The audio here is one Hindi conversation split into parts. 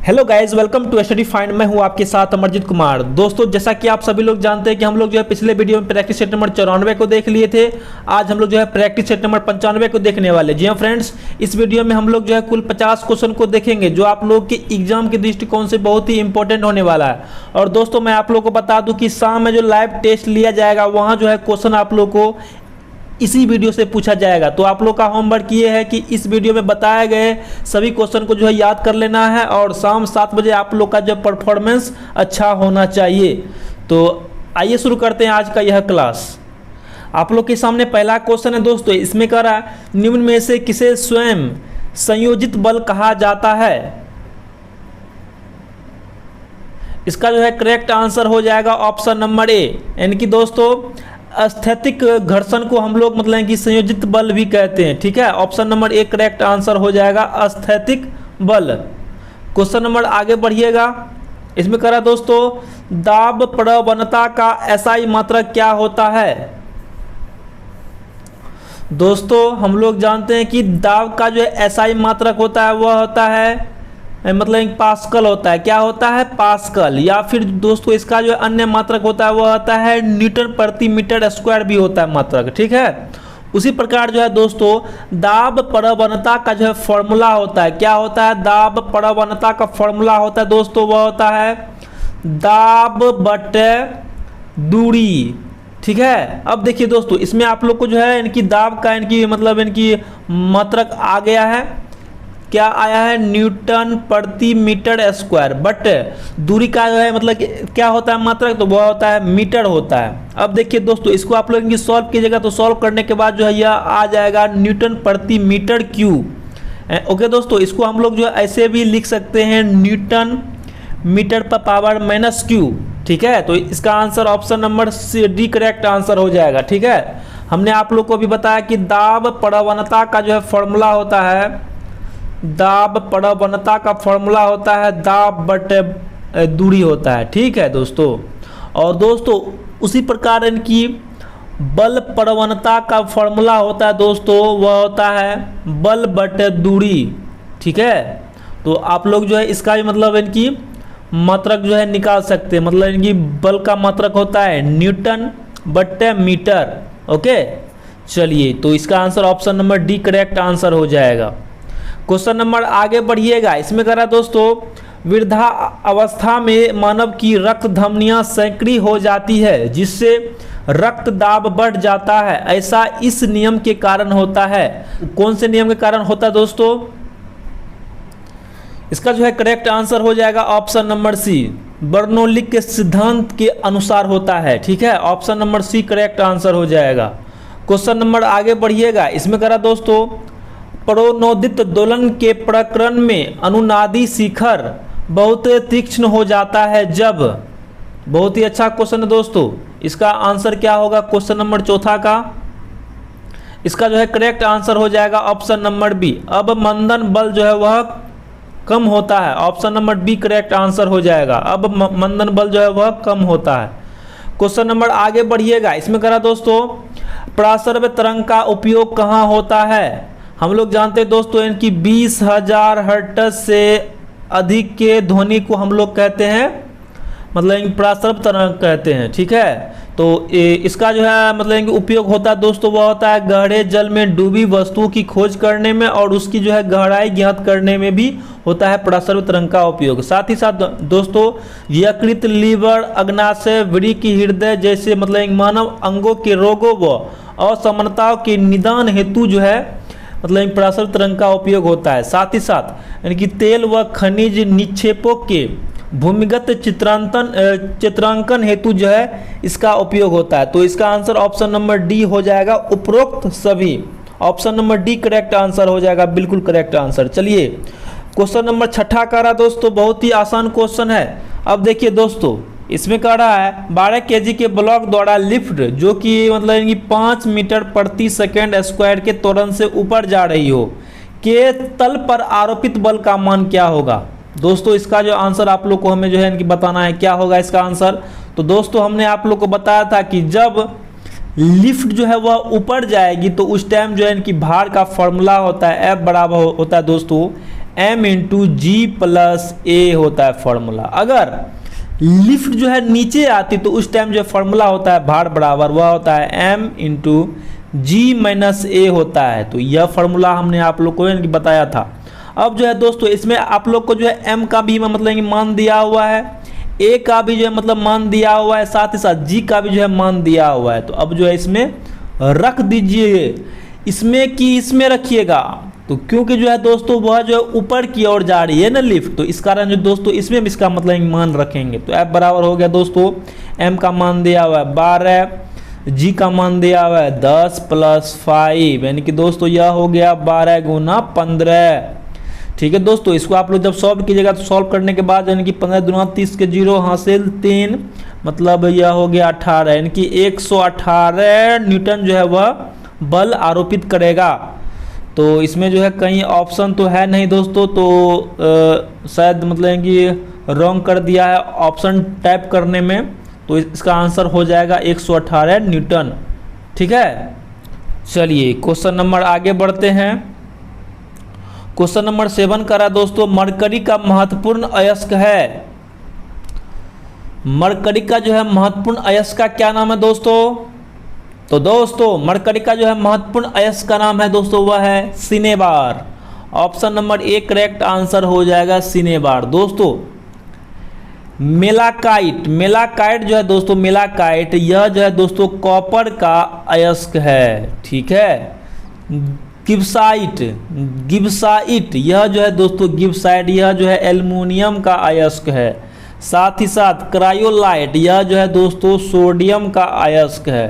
Hello guys, welcome to study find. मैं हूं आपके साथ अमरजीत कुमार। दोस्तों, जैसा कि आप सभी लोग जानते हैं कि हम लोग जो है पिछले वीडियो में प्रैक्टिस सेट नंबर 94 को देख लिए थे। आज हम लोग जो है प्रैक्टिस सेट नंबर 95 को देखने वाले। जी हाँ फ्रेंड्स, इस वीडियो में हम लोग जो है कुल 50 क्वेश्चन को देखेंगे जो आप लोग के एग्जाम के दृष्टिकोण से बहुत ही इंपॉर्टेंट होने वाला है। और दोस्तों, मैं आप लोग को बता दूं कि शाम में जो लाइव टेस्ट लिया जाएगा वहाँ जो है क्वेश्चन आप लोग को इसी वीडियो से पूछा जाएगा। तो आप लोग का होमवर्क ये है कि इस वीडियो में बताए गए सभी क्वेश्चन को जो है याद कर लेना है और शाम 7 बजे आप लोग का जो परफॉर्मेंस अच्छा होना चाहिए। तो आइए शुरू करते हैं आज का यह क्लास। आप लोग के सामने पहला क्वेश्चन है दोस्तों। इसमें कह रहा है, निम्न में से किसे स्वयं संयोजित बल कहा जाता है? इसका जो है करेक्ट आंसर हो जाएगा ऑप्शन नंबर ए, यानी कि दोस्तों स्थैतिक घर्षण को हम लोग मतलब कि संयोजित बल भी कहते हैं। ठीक है, option number A correct answer हो जाएगा स्थैतिक बल। क्वेश्चन नंबर आगे बढ़िएगा। इसमें कह रहा दोस्तों, दाब प्रवणता का एसआई मात्रक क्या होता है? दोस्तों, हम लोग जानते हैं कि दाब का जो एसआई मात्रक होता है वह होता है मतलब पास्कल होता है। क्या होता है? पास्कल। या फिर दोस्तों इसका जो अन्य मात्रक होता है वह होता है न्यूटन प्रति मीटर स्क्वायर भी होता है मात्रक। ठीक है, उसी प्रकार जो है दोस्तों दाब प्रवणता का जो है फॉर्मूला होता है। क्या होता है? दाब प्रवणता का फॉर्मूला होता है दोस्तों वह होता है दाब बटे दूरी। ठीक है, अब देखिए दोस्तों इसमें आप लोग को जो है इनकी दाब का इनकी मतलब इनकी मात्रक आ गया है। क्या आया है? न्यूटन प्रति मीटर स्क्वायर। बट दूरी का जो है मतलब क्या होता है मात्रक, तो वह होता है मीटर होता है। अब देखिए दोस्तों इसको आप लोग सॉल्व कीजिएगा तो सॉल्व करने के बाद जो है यह आ जाएगा न्यूटन प्रति मीटर क्यूब। ओके दोस्तों, इसको हम लोग जो है ऐसे भी लिख सकते हैं न्यूटन मीटर पर पावर माइनस क्यूब। ठीक है, तो इसका answer option number D correct answer हो जाएगा। ठीक है, हमने आप लोग को भी बताया कि दाब प्रवणता का जो है फॉर्मूला होता है, दाब प्रवणता का फॉर्मूला होता है दाब बटे दूरी होता है। ठीक है दोस्तों, और दोस्तों उसी प्रकार इनकी बल प्रवणता का फॉर्मूला होता है दोस्तों वह होता है बल बटे दूरी। ठीक है, तो आप लोग जो है इसका भी मतलब इनकी मात्रक जो है निकाल सकते हैं। मतलब इनकी बल का मात्रक होता है न्यूटन बटे मीटर। ओके, चलिए तो इसका answer option number D correct answer हो जाएगा। क्वेश्चन नंबर आगे बढ़िएगा। इसमें कह रहा है दोस्तों, वृद्धा अवस्था में मानव की रक्त धमनियां संकरी हो जाती है जिससे रक्त दाब बढ़ जाता है। ऐसा इस नियम के कारण होता है। कौन से नियम के कारण होता है दोस्तों? इसका जो है करेक्ट आंसर हो जाएगा ऑप्शन नंबर सी, बर्नौली के सिद्धांत के अनुसार होता है। ठीक है, option number C correct answer हो जाएगा। क्वेश्चन नंबर आगे बढ़िएगा। इसमें कह रहा दोस्तों, प्रणोदित दोलन के प्रकरण में अनुनादी शिखर बहुत तीक्ष्ण हो जाता है जब। बहुत ही अच्छा क्वेश्चन है दोस्तों। इसका आंसर क्या होगा क्वेश्चन नंबर चौथा का? इसका जो है करेक्ट आंसर हो जाएगा ऑप्शन नंबर बी, अब मंदन बल जो है वह कम होता है। Option number B correct answer हो जाएगा, अब मंदन बल जो है वह कम होता है। क्वेश्चन नंबर आगे बढ़िएगा। इसमें कह रहा दोस्तों, प्रासर्व तरंग का उपयोग कहाँ होता है? हम लोग जानते हैं दोस्तों इनकी 20,000 हर्ट्ज से अधिक के ध्वनि को हम लोग कहते हैं मतलब प्रासर्व तरंग कहते हैं। ठीक है, तो इसका जो है मतलब इनका उपयोग होता है दोस्तों वह होता है गहरे जल में डूबी वस्तुओं की खोज करने में और उसकी जो है गहराई ज्ञात करने में भी होता है प्रासर्व तरंग का उपयोग। साथ ही साथ दोस्तों यकृत, लीवर, अग्नाशय, वृक्क, हृदय जैसे मतलब मानव अंगों के रोगों व असमानताओं के निदान हेतु जो है मतलब प्रासर्व तरंग का उपयोग होता है। साथ ही साथ यानी कि तेल व खनिज निक्षेपों के भूमिगत चित्रांकन हेतु जो है इसका उपयोग होता है। तो इसका आंसर ऑप्शन नंबर डी हो जाएगा, उपरोक्त सभी। Option number D correct answer हो जाएगा, बिल्कुल करेक्ट आंसर। चलिए क्वेश्चन नंबर छठा कह रहा दोस्तों, बहुत ही आसान क्वेश्चन है। अब देखिए दोस्तों इसमें कह रहा है 12 केजी के ब्लॉक द्वारा लिफ्ट जो कि मतलब इनकी 5 मीटर प्रति सेकेंड स्क्वायर के त्वरण से ऊपर जा रही हो के तल पर आरोपित बल का मान क्या होगा? दोस्तों इसका जो आंसर आप लोग को हमें जो है इनकी बताना है क्या होगा इसका आंसर। तो दोस्तों हमने आप लोग को बताया था कि जब लिफ्ट जो है वह ऊपर जाएगी तो उस टाइम जो है इनकी भार का फॉर्मूला होता है F बराबर होता है दोस्तों m इंटू जी प्लस ए होता है फॉर्मूला। अगर लिफ्ट जो है नीचे आती तो उस टाइम जो फॉर्मूला होता है भार बराबर, वह होता है m इंटू जी माइनस ए होता है। तो यह फॉर्मूला हमने आप लोग को बताया था। अब जो है दोस्तों इसमें आप लोग को जो है m का भी मतलब मान दिया हुआ है, a का भी जो है मतलब मान दिया हुआ है, साथ ही साथ g का भी जो है मान दिया हुआ है। तो अब जो है इसमें रख दीजिए, इसमें कि इसमें रखिएगा। तो क्योंकि जो है दोस्तों वह जो है ऊपर की ओर जा रही है ना लिफ्ट, तो इस कारण जो दोस्तों इसमें भी इसका मतलब मान रखेंगे। तो f बराबर हो गया दोस्तों, m का मान दिया हुआ है 12, g का मान दिया हुआ है 10 प्लस 5, यानी कि दोस्तों यह हो गया 12 गुना 15। ठीक है दोस्तों, इसको आप लोग जब सॉल्व कीजिएगा तो सॉल्व करने के बाद यानी कि 15 दूना 30 के 0 हासिल 3, मतलब यह हो गया 18, यानी कि 118 न्यूटन जो है वह बल आरोपित करेगा। तो इसमें जो है कहीं ऑप्शन तो है नहीं दोस्तों, तो शायद मतलब कि रॉन्ग कर दिया है ऑप्शन टाइप करने में। तो इसका आंसर हो जाएगा 118 न्यूटन। ठीक है, चलिए क्वेश्चन नंबर आगे बढ़ते हैं। क्वेश्चन नंबर 7 करा दोस्तों, मरकरी का महत्वपूर्ण अयस्क है। मरकरी का जो है महत्वपूर्ण अयस्क का क्या नाम है दोस्तों? तो दोस्तों मरकरी का जो है महत्वपूर्ण अयस्क का नाम है दोस्तों, वह है cinnabar. Option number A correct answer हो जाएगा सिनेबार। दोस्तों मेलाकाइट, मेलाकाइट जो है दोस्तों, मेलाकाइट यह जो है दोस्तों कॉपर का अयस्क है। ठीक है, गिब्साइट, गिब्साइट यह जो है दोस्तों गिब्साइट यह जो है एल्युमिनियम का अयस्क है। साथ ही साथ क्रायोलाइट यह जो है दोस्तों सोडियम का अयस्क है।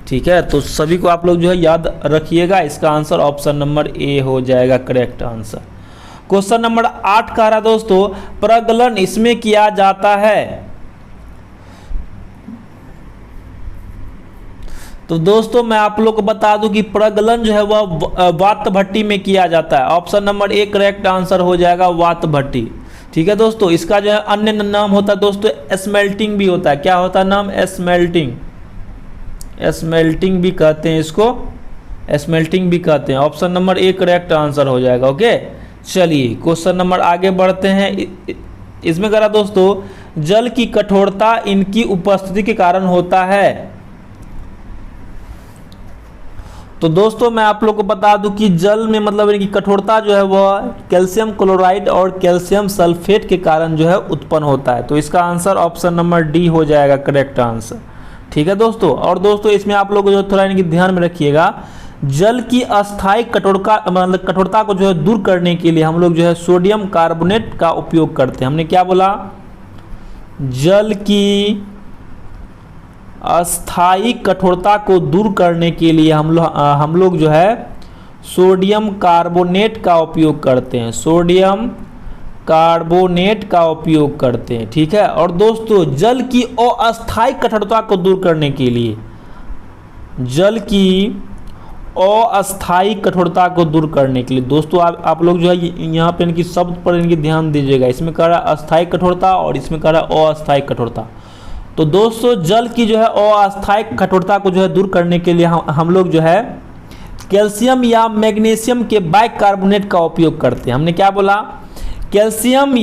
ठीक है, तो सभी को आप लोग जो है याद रखिएगा। इसका आंसर ऑप्शन नंबर ए हो जाएगा करेक्ट आंसर। क्वेश्चन नंबर 8 कह रहा दोस्तों, प्रगलन इसमें किया जाता है। तो दोस्तों मैं आप लोग को बता दूं कि प्रगलन जो है वह वात भट्टी में किया जाता है। Option number A correct answer हो जाएगा वात भट्टी। ठीक है दोस्तों, इसका जो है अन्य नाम होता है दोस्तों स्मेल्टिंग भी होता है। क्या होता है नाम? स्मेल्टिंग, स्मेल्टिंग भी कहते हैं इसको, स्मेल्टिंग भी कहते हैं। Option number A correct answer हो जाएगा। ओके, चलिए क्वेश्चन नंबर आगे बढ़ते हैं। इसमें करा दोस्तों, जल की कठोरता इनकी उपस्थिति के कारण होता है। तो दोस्तों मैं आप लोग को बता दूं कि जल में मतलब इनकी कठोरता जो है वह कैल्शियम क्लोराइड और कैल्शियम सल्फेट के कारण जो है उत्पन्न होता है। तो इसका आंसर ऑप्शन नंबर डी हो जाएगा करेक्ट आंसर। ठीक है दोस्तों, और दोस्तों इसमें आप लोग जो थोड़ा इनकी ध्यान में रखिएगा, जल की अस्थायी कठोरता को जो है दूर करने के लिए हम लोग जो है सोडियम कार्बोनेट का उपयोग करते हैं। हमने क्या बोला? जल की अस्थायी कठोरता को दूर करने के लिए हम लोग जो है सोडियम कार्बोनेट का उपयोग करते हैं, सोडियम कार्बोनेट का उपयोग करते हैं। ठीक है, और दोस्तों जल की अस्थायी कठोरता को दूर करने के लिए, जल की अस्थायी कठोरता को दूर करने के लिए दोस्तों आप लोग जो है यहाँ पे इनकी शब्द पर इनकी ध्यान दीजिएगा। इसमें कह रहा है अस्थायी कठोरता और इसमें कह रहा है अस्थायी कठोरता। तो दोस्तों जल की जो है अस्थायी कठोरता को जो है दूर करने के लिए हम लोग जो है कैल्शियम या मैग्नीशियम के बाइकार्बोनेट का उपयोग करते हैं। हमने क्या बोला? कैल्शियम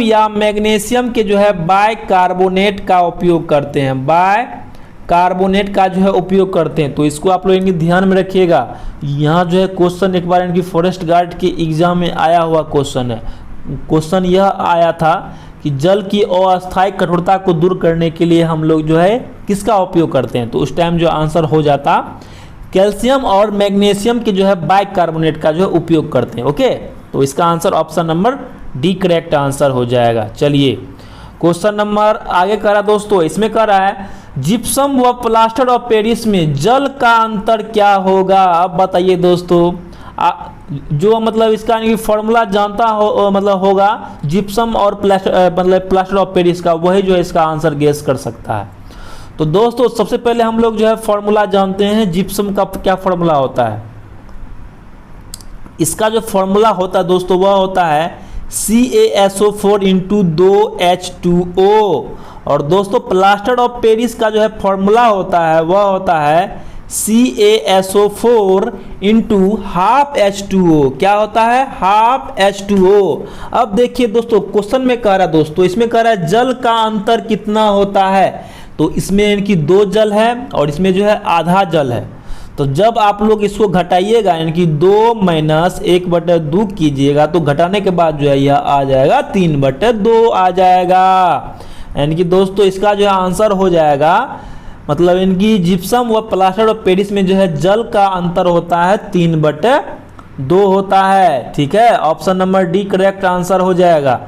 या मैग्नीशियम के जो है बाइकार्बोनेट का उपयोग करते हैं, बाइकार्बोनेट का जो है उपयोग करते हैं। तो इसको आप लोग इनके ध्यान में रखिएगा। यहाँ जो है क्वेश्चन एक बार इनकी फॉरेस्ट गार्ड के एग्जाम में आया हुआ क्वेश्चन है। क्वेश्चन यह आया था कि जल की अस्थायी कठोरता को दूर करने के लिए हम लोग जो है किसका उपयोग करते हैं? तो उस टाइम जो आंसर हो जाता कैल्शियम और मैग्नीशियम के जो है बाइकार्बोनेट का जो है उपयोग करते हैं। ओके, तो इसका answer option number D correct answer हो जाएगा। चलिए क्वेश्चन नंबर आगे करा दोस्तों, इसमें कह रहा है जिप्सम व प्लास्टर ऑफ पेरिस में जल का अंतर क्या होगा? अब बताइए दोस्तों, जो मतलब इसका फॉर्मूला जानता हो मतलब होगा जिप्सम और प्लास्टर ऑफ पेरिस का, वही जो है इसका आंसर गेस कर सकता है। तो दोस्तों सबसे पहले हम लोग जो है फॉर्मूला जानते हैं जिप्सम का क्या फॉर्मूला होता है। इसका जो फॉर्मूला होता है दोस्तों वह होता है CaSO4 × 2H2O। और दोस्तों प्लास्टर ऑफ पेरिस का जो है फॉर्मूला होता है वह होता है CaSO4 इंटू हाफ H2O। क्या होता है? Half H2O। अब देखिए दोस्तों, क्वेश्चन में कह रहा है दोस्तों, इसमें कह रहा है जल का अंतर कितना होता है। तो इसमें इनकी 2 जल है और इसमें जो है आधा जल है। तो जब आप लोग इसको घटाइएगा, यानी कि 2 माइनस 1/2 कीजिएगा, तो घटाने के बाद जो है यह आ जाएगा 3/2 आ जाएगा। यानी कि दोस्तों इसका जो है आंसर हो जाएगा, मतलब इनकी जिप्सम व प्लास्टर ऑफ पेरिस में जो है जल का अंतर होता है 3/2 होता है। ठीक है, option number D correct answer हो जाएगा।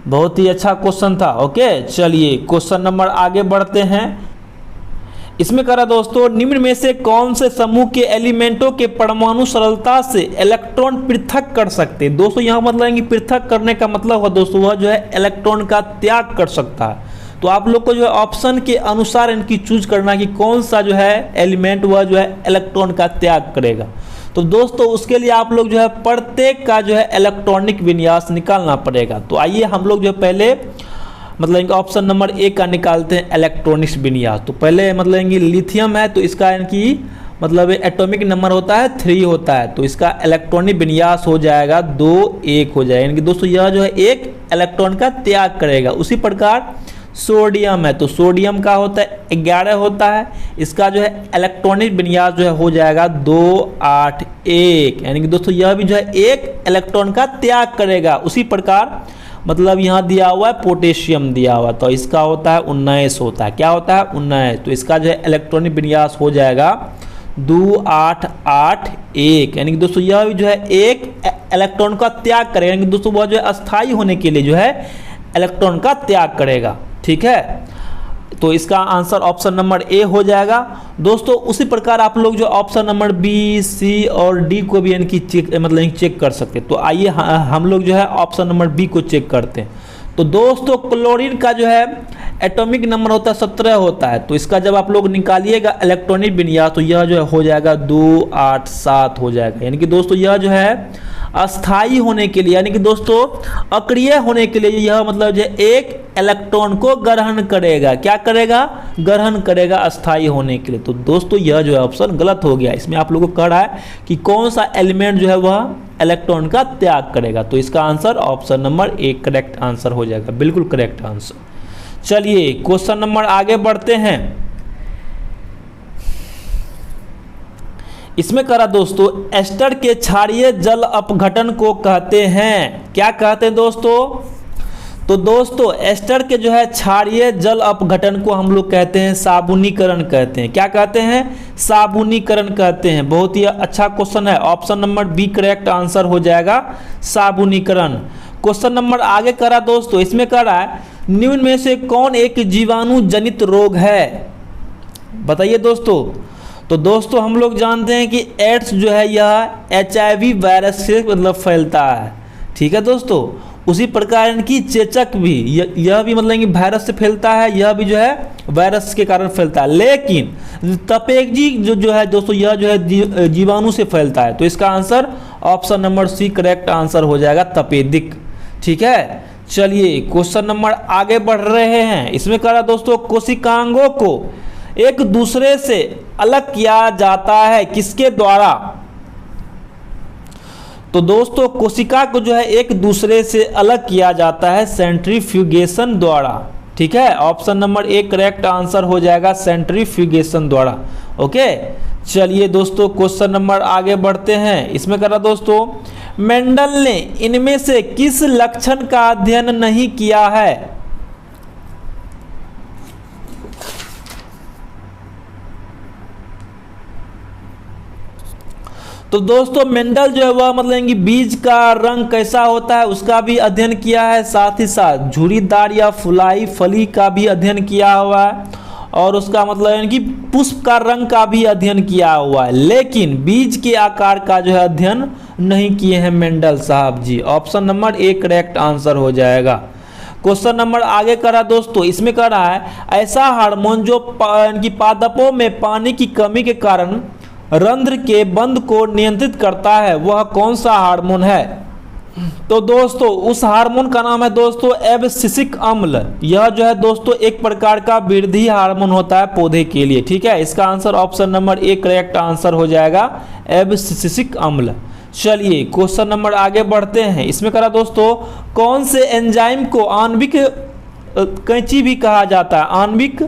बहुत ही अच्छा क्वेश्चन था। ओके, चलिए क्वेश्चन नंबर आगे बढ़ते हैं। इसमें कह रहा दोस्तों, निम्न में से कौन से समूह के एलिमेंटों के परमाणु सरलता से इलेक्ट्रॉन पृथक कर सकते हैं। दोस्तों यहाँ मतलब कि पृथक करने का मतलब है दोस्तों वह जो है इलेक्ट्रॉन का त्याग कर सकता है। तो आप लोग को जो है ऑप्शन के अनुसार इनकी चूज करना कि कौन सा जो है एलिमेंट वह जो है इलेक्ट्रॉन का त्याग करेगा। तो दोस्तों उसके लिए आप लोग जो है प्रत्येक का जो है इलेक्ट्रॉनिक विन्यास निकालना पड़ेगा। तो आइए हम लोग जो पहले मतलब ऑप्शन नंबर ए का निकालते हैं इलेक्ट्रॉनिक्स विन्यास। तो पहले मतलब कि लिथियम है, तो इसका इनकी मतलब एटॉमिक नंबर होता है 3 होता है। तो इसका इलेक्ट्रॉनिक विन्यास हो जाएगा 2 1 हो जाएगा, यानी कि दोस्तों यह जो है एक इलेक्ट्रॉन का त्याग करेगा। उसी प्रकार सोडियम है, तो सोडियम का होता है 11 होता है, इसका जो है इलेक्ट्रॉनिक विन्यास जो है हो जाएगा 2 8 1, यानी कि दोस्तों यह भी जो है एक इलेक्ट्रॉन का त्याग करेगा। उसी प्रकार मतलब यहाँ दिया हुआ है पोटेशियम दिया हुआ, तो इसका होता है 19 होता है। क्या होता है? 19। तो इसका जो है इलेक्ट्रॉनिक विन्यास हो जाएगा 2 8 8 1, यानी कि दोस्तों यह भी जो है एक इलेक्ट्रॉन का त्याग करेगा, यानी कि दोस्तों वह जो है अस्थायी होने के लिए जो है इलेक्ट्रॉन का त्याग करेगा। ठीक है, तो इसका आंसर ऑप्शन नंबर ए हो जाएगा। दोस्तों उसी प्रकार आप लोग जो ऑप्शन नंबर बी सी और डी को भी इनकी चेक कर सकते हैं। तो आइए हम लोग जो है ऑप्शन नंबर बी को चेक करते हैं। तो दोस्तों क्लोरीन का जो है एटॉमिक नंबर होता है 17 होता है। तो इसका जब आप लोग निकालिएगा इलेक्ट्रॉनिक विन्यास, तो यह जो है हो जाएगा 2 8 7 हो जाएगा, यानी कि दोस्तों यह जो है अस्थाई होने के लिए, यानी कि दोस्तों अक्रिय होने के लिए यह मतलब जो एक इलेक्ट्रॉन को ग्रहण करेगा। क्या करेगा? ग्रहण करेगा अस्थाई होने के लिए। तो दोस्तों यह जो है ऑप्शन गलत हो गया। इसमें आप लोगों को कह रहा है कि कौन सा एलिमेंट जो है वह इलेक्ट्रॉन का त्याग करेगा। तो इसका answer option number A correct answer हो जाएगा, बिल्कुल करेक्ट आंसर। चलिए क्वेश्चन नंबर आगे बढ़ते हैं। इसमें करा दोस्तों, एस्टर के क्षारीय जल अपघटन को कहते हैं। क्या कहते हैं दोस्तों? तो दोस्तों एस्टर के जो है क्षारीय जल अपघटन को हम लोग कहते हैं साबुनीकरण कहते हैं। क्या कहते हैं? साबुनीकरण कहते हैं। बहुत ही अच्छा क्वेश्चन है, option number B correct answer हो जाएगा, साबुनीकरण। क्वेश्चन नंबर आगे करा दोस्तों, इसमें कह रहा है निम्न में से कौन एक जीवाणु जनित रोग है। बताइए दोस्तों। तो दोस्तों हम लोग जानते हैं कि एड्स जो है यह HIV वायरस से मतलब फैलता है। ठीक है दोस्तों, उसी प्रकार इनकी चेचक भी यह भी मतलब कि वायरस से फैलता है, यह भी जो है वायरस के कारण फैलता है। लेकिन तपेजी जो है दोस्तों यह जो है जीवाणु से फैलता है। तो इसका answer option number C correct answer हो जाएगा, तपेदिक। ठीक है, चलिए क्वेश्चन नंबर आगे बढ़ रहे हैं। इसमें कह रहा दोस्तों, कोशिकांगों को एक दूसरे से अलग किया जाता है किसके द्वारा। तो दोस्तों कोशिका को जो है एक दूसरे से अलग किया जाता है सेंट्रीफ्यूगेशन द्वारा। ठीक है, option number A correct answer हो जाएगा, सेंट्रीफ्यूगेशन द्वारा। ओके, चलिए दोस्तों क्वेश्चन नंबर आगे बढ़ते हैं। इसमें करा दोस्तों, मेंडल ने इनमें से किस लक्षण का अध्ययन नहीं किया है। तो दोस्तों मेंडल जो है वह मतलब कि बीज का रंग कैसा होता है उसका भी अध्ययन किया है, साथ ही साथ झुर्रीदार या फुलाई फली का भी अध्ययन किया हुआ है, और उसका मतलब कि पुष्प का रंग का भी अध्ययन किया हुआ है। लेकिन बीज के आकार का जो है अध्ययन नहीं किए हैं मेंडल साहब ji. Option number A correct answer हो जाएगा। क्वेश्चन नंबर आगे करा दोस्तों, इसमें कह रहा है ऐसा हार्मोन जो पादपों में पानी की कमी के कारण रंध्र के बंद को नियंत्रित करता है, वह कौन सा हार्मोन है। तो दोस्तों उस हार्मोन का नाम है दोस्तों एब्सिसिक अम्ल। यह जो है दोस्तों एक प्रकार का वृद्धि हार्मोन होता है पौधे के लिए, ठीक है। इसका answer option number A correct answer हो जाएगा, एब्सिसिक अम्ल। चलिए क्वेश्चन नंबर आगे बढ़ते हैं। इसमें करा दोस्तों कौन से एंजाइम को आणविक कैंची भी कहा जाता है, आणविक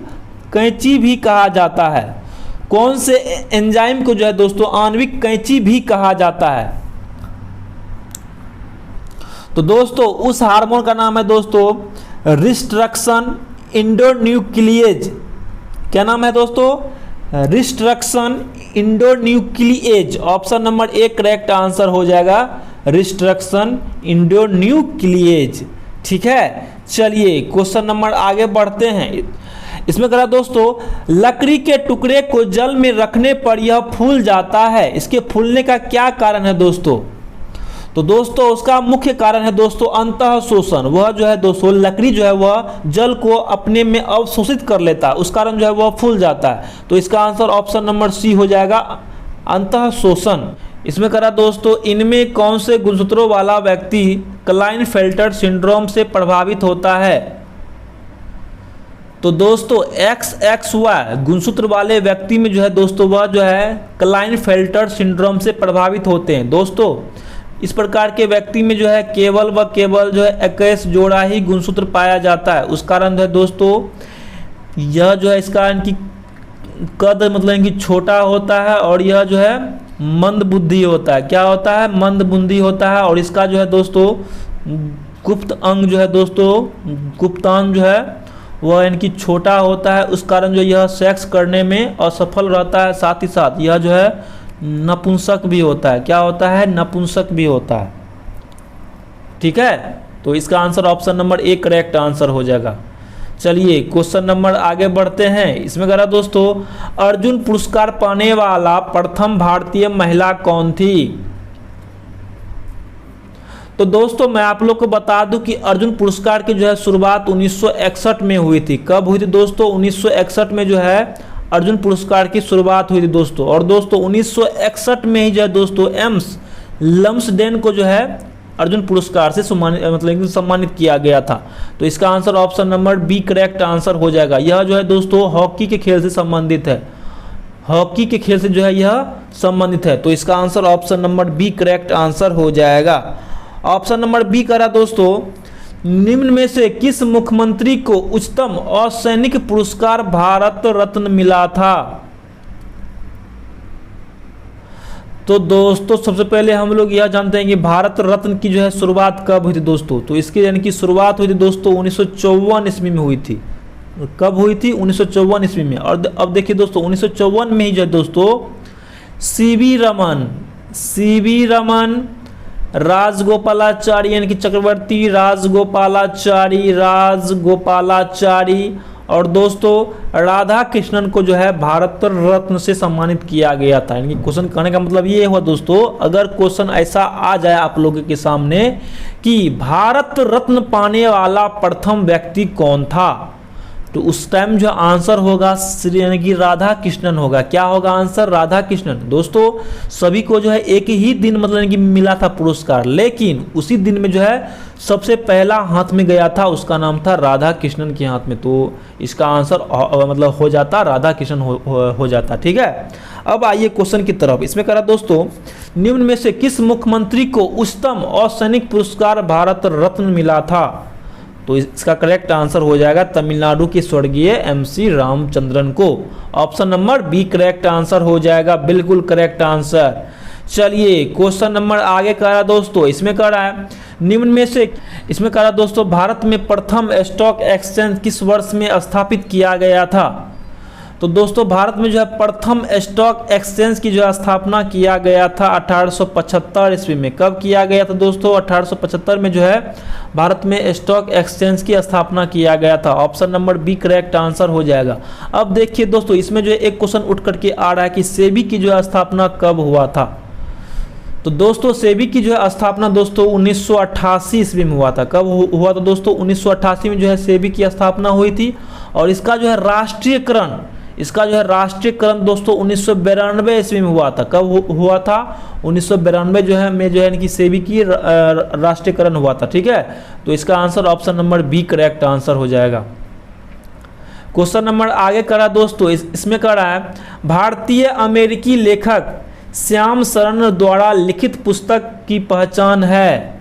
कैंची भी कहा जाता है। कौन से एंजाइम को जो है दोस्तों आणविक कैंची भी कहा जाता है। तो दोस्तों उस हार्मोन का नाम है दोस्तों रिस्ट्रक्शन इंडोन्यूक्लिएज। क्या नाम है दोस्तों, restriction endonuclease. Option number A correct answer हो जाएगा, रिस्ट्रक्शन इंडोन्यूक्लिएज, ठीक है। चलिए क्वेश्चन नंबर आगे बढ़ते हैं। इसमें करा दोस्तों लकड़ी के टुकड़े को जल में रखने पर यह फूल जाता है, इसके फूलने का क्या कारण है दोस्तों। तो दोस्तों उसका मुख्य कारण है दोस्तों अंतः शोषण। वह जो है दोस्तों लकड़ी जो है वह जल को अपने में अवशोषित कर लेता है, उस कारण जो है वह फूल जाता है। तो इसका आंसर ऑप्शन नंबर सी हो जाएगा, अंतः शोषण। इसमें करा दोस्तों इनमें कौन से गुणसूत्रों वाला व्यक्ति क्लाइनफेल्टर सिंड्रोम से प्रभावित होता है। तो दोस्तों XXY गुणसूत्र वाले व्यक्ति में जो है दोस्तों वह जो है क्लाइनफेल्टर सिंड्रोम से प्रभावित होते हैं। दोस्तों इस प्रकार के व्यक्ति में जो है केवल व केवल जो है 21 जोड़ा ही गुणसूत्र पाया जाता है। उस कारण जो है दोस्तों यह जो है इसका इनकी कद मतलब इनकी छोटा होता है और यह जो है मंद बुद्धि होता है। क्या होता है, मंद बुद्धि होता है। और इसका जो है दोस्तों गुप्त अंग जो है दोस्तों गुप्तांग जो है वह इनकी छोटा होता है। उस कारण जो यह सेक्स करने में असफल रहता है। साथ ही साथ यह जो है नपुंसक भी होता है। क्या होता है, नपुंसक भी होता है, ठीक है। तो इसका answer option number A correct answer हो जाएगा। चलिए क्वेश्चन नंबर आगे बढ़ते हैं। इसमें कह रहा दोस्तों अर्जुन पुरस्कार पाने वाला प्रथम भारतीय महिला कौन थी। तो दोस्तों मैं आप लोग को बता दूं कि अर्जुन पुरस्कार की जो है शुरुआत 1961 में हुई थी। कब हुई थी दोस्तों, 1961 में जो है अर्जुन पुरस्कार की शुरुआत हुई थी दोस्तों। और दोस्तों 1961 में ही जो है दोस्तों एम्स लम्सडेन को जो है अर्जुन पुरस्कार से सम्मानित किया गया था। तो इसका answer option number B correct answer हो जाएगा। यह जो है दोस्तों हॉकी के खेल से संबंधित है, हॉकी के खेल से जो है यह संबंधित है। तो इसका answer option number B correct answer हो जाएगा। ऑप्शन नंबर बी करा दोस्तों निम्न में से किस मुख्यमंत्री को उच्चतम असैनिक पुरस्कार भारत रत्न मिला था। तो दोस्तों सबसे पहले हम लोग यह जानते हैं कि भारत रत्न की जो है शुरुआत कब हुई थी दोस्तों। तो इसकी यानी कि शुरुआत हुई थी दोस्तों 1954 ईस्वी में हुई थी। कब हुई थी, 1954 ईस्वी में। और अब देखिए दोस्तों 1954 में ही जो है दोस्तों सीवी रमन राजगोपालाचारी यानी कि चक्रवर्ती राजगोपालाचारी और दोस्तों राधा कृष्णन को जो है भारत रत्न से सम्मानित किया गया था। यानी कि क्वेश्चन करने का मतलब ये हुआ दोस्तों, अगर क्वेश्चन ऐसा आ जाए आप लोगों के सामने कि भारत रत्न पाने वाला प्रथम व्यक्ति कौन था, तो उस टाइम जो आंसर होगा श्री यानी कि राधा कृष्णन होगा। क्या होगा आंसर, राधा कृष्णन। दोस्तों सभी को जो है एक ही दिन मतलब कि मिला था पुरस्कार, लेकिन उसी दिन में जो है सबसे पहला हाथ में गया था, उसका नाम था राधा कृष्णन के हाथ में। तो इसका आंसर मतलब हो जाता राधा कृष्णन हो जाता, ठीक है। अब आइए क्वेश्चन की तरफ। इसमें कह रहा दोस्तों निम्न में से किस मुख्यमंत्री को उच्चतम असैनिक पुरस्कार भारत रत्न मिला था। तो इसका करेक्ट आंसर हो जाएगा तमिलनाडु के स्वर्गीय MC रामचंद्रन को। Option number B correct answer हो जाएगा, बिल्कुल करेक्ट आंसर। चलिए क्वेश्चन नंबर आगे कर रहा दोस्तों। इसमें कह रहा है निम्न में से इसमें कह रहा दोस्तों भारत में प्रथम स्टॉक एक्सचेंज किस वर्ष में स्थापित किया गया था। तो दोस्तों भारत में जो है प्रथम स्टॉक एक्सचेंज की जो है स्थापना किया गया था 1875 ईस्वी में। कब किया गया था दोस्तों, 1875 में जो है भारत में स्टॉक एक्सचेंज की स्थापना किया गया था। Option number B correct answer हो जाएगा। अब देखिए दोस्तों इसमें जो एक क्वेश्चन उठ करके आ रहा है कि सेबी की जो है स्थापना कब हुआ था। तो दोस्तों सेबी की जो है स्थापना दोस्तों 1988 ईस्वी में हुआ था। कब हुआ था दोस्तों, 1988 में जो है सेबी की स्थापना हुई थी। और इसका जो है राष्ट्रीयकरण इसका जो है राष्ट्रीयकरण दोस्तों 1992 ईस्वी में हुआ था। कब हुआ था? 1992 जो है में जो है इनकी सेबी की राष्ट्रीयकरण हुआ था। ठीक है, तो इसका answer option number B correct answer हो जाएगा। क्वेश्चन नंबर आगे करा दोस्तों, इसमें करा है भारतीय अमेरिकी लेखक श्याम शरण द्वारा लिखित पुस्तक की पहचान है।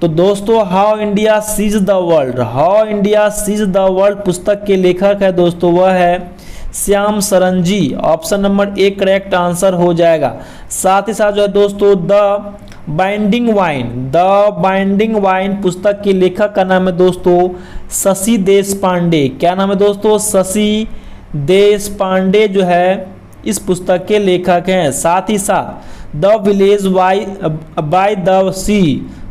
तो दोस्तों how India sees the world, how India sees the world पुस्तक के लेखक है दोस्तों, वह है Shyam Sharan ji. Option number A correct answer हो जाएगा। साथ ही साथ जो है दोस्तों the binding vine, the binding vine पुस्तक के लेखक का नाम है दोस्तों शशि देशपांडे। क्या नाम है दोस्तों? शशि देशपांडे जो है इस पुस्तक के लेखक हैं। साथ ही साथ the village by the sea,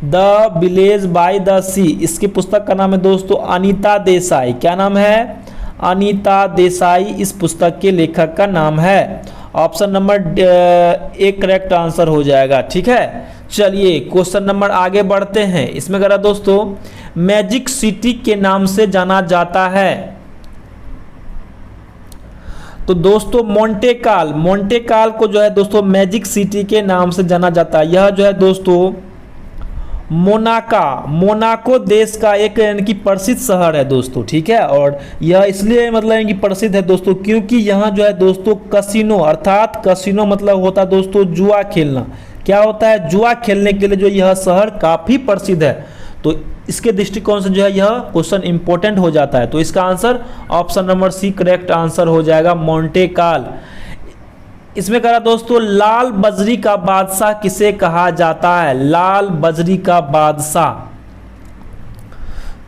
the village by the sea, इसकी पुस्तक का नाम है दोस्तों अनीता देसाई। क्या नाम है? अनीता देसाई इस पुस्तक के लेखक का नाम है। Option number A correct answer हो जाएगा। ठीक है, चलिए क्वेश्चन नंबर आगे बढ़ते हैं। इसमें करा दोस्तों मैजिक सिटी के नाम से जाना जाता है। तो दोस्तों मोंटे काल को जो है दोस्तों मैजिक सिटी के नाम से जाना जाता है। यह जो है दोस्तों मोनाको देश का एक इनकी प्रसिद्ध शहर है दोस्तों। ठीक है, और यह इसलिए मतलब इनकी प्रसिद्ध है दोस्तों क्योंकि यहाँ जो है दोस्तों कसिनो, अर्थात कसिनो मतलब होता है दोस्तों जुआ खेलना। क्या होता है? जुआ खेलने के लिए जो यह शहर काफ़ी प्रसिद्ध है। तो इसके दृष्टिकोण से जो है यह क्वेश्चन इंपॉर्टेंट हो जाता है। तो इसका answer option number C correct answer हो जाएगा, मोंटे काल। इसमें कहा दोस्तों लाल बजरी का बादशाह किसे कहा जाता है? लाल बजरी का बादशाह,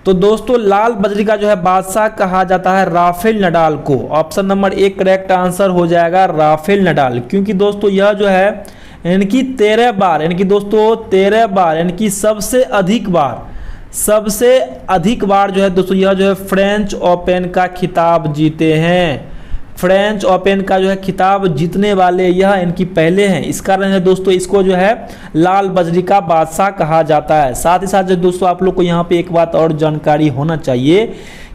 तो दोस्तों लाल बजरी का जो है बादशाह कहा जाता है राफेल नडाल को। Option number A correct answer हो जाएगा राफेल नडाल, क्योंकि दोस्तों यह जो है इनकी 13 बार, इनकी दोस्तों 13 बार, इनकी सबसे अधिक बार जो है दोस्तों यह जो है फ्रेंच ओपन का खिताब जीते हैं। फ्रेंच ओपन का जो है खिताब जीतने वाले यह इनकी पहले हैं। इस कारण है दोस्तों इसको जो है लाल बजरी का बादशाह कहा जाता है। साथ ही साथ जो दोस्तों आप लोग को यहाँ पे एक बात और जानकारी होना चाहिए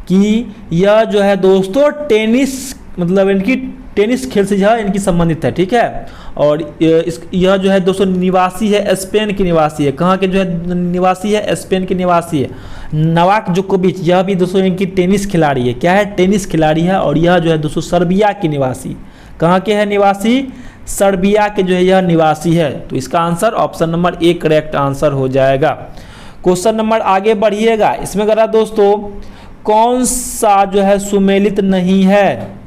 कि यह जो है दोस्तों टेनिस, मतलब इनकी टेनिस खेल से यह इनकी संबंधित है। ठीक है, और यह जो है दोस्तों निवासी है, स्पेन की निवासी है। कहाँ के जो है निवासी है? स्पेन की निवासी है। नोवाक जोकोविच यह भी दोस्तों इनकी टेनिस खिलाड़ी है। क्या है? टेनिस खिलाड़ी है। और यह जो है दोस्तों सर्बिया की निवासी, कहाँ के है निवासी? सर्बिया के जो है यह निवासी है। तो इसका answer option number A correct answer हो जाएगा। क्वेश्चन नंबर आगे बढ़िएगा। इसमें करा दोस्तों कौन सा जो है सुमेलित नहीं है?